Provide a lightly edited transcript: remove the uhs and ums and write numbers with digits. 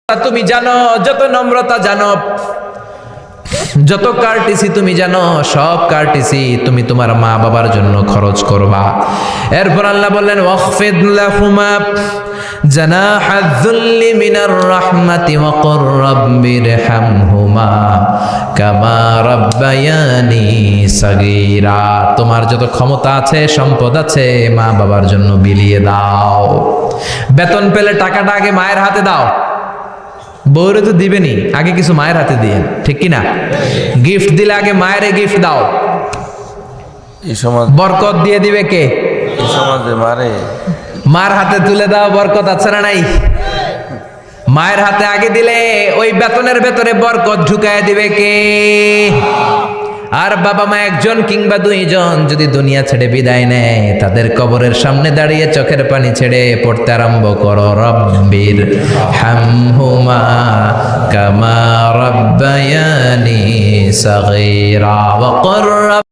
তুমি জানো, যত নম্রতা জানো, যত কার্টিসি তুমি জানো, সব কার্টিসি তুমি তোমার মা বাবার জন্য খরচ করবা। এরপর আল্লাহ বললেন ওয়াখফিদ লাহুমা জানাহায যুল্লি মিনার রাহমাতি ওয়া কুর রাব্বিরহামহুমা কামা রাব্বায়ানি সাগীরা। তোমার যত ক্ষমতা আছে, সম্পদ আছে, মা বাবার জন্য বিলিয়ে দাও। বেতন পেলে টাকাটা আগে মায়ের হাতে দাও। বউরে তো দিবেনি, আগে কিছু মায়ের হাতে দিয়ে, ঠিক কিনা? গিফট দিলে আগে মায়ের গিফট দাও। এই সমাজ বরকত দিয়ে দিবে কে? এই সমাজে মারে মার হাতে তুলে দাও, বরকত আছে না নাই? মায়ের হাতে আগে দিলে ওই বেতনের ভেতরে বরকত ঢুকায় দিবে কে? আর বাবা মা একজন কিংবা দুইজন যদি দুনিয়া ছেড়ে বিদায় নেয়, তাদের কবরের সামনে দাঁড়িয়ে চোখের পানি ছেড়ে পড়তে আরম্ভ করো রব্বির হামহুমা কামা রাব্বায়ানি সাগীরা ওয়া কুর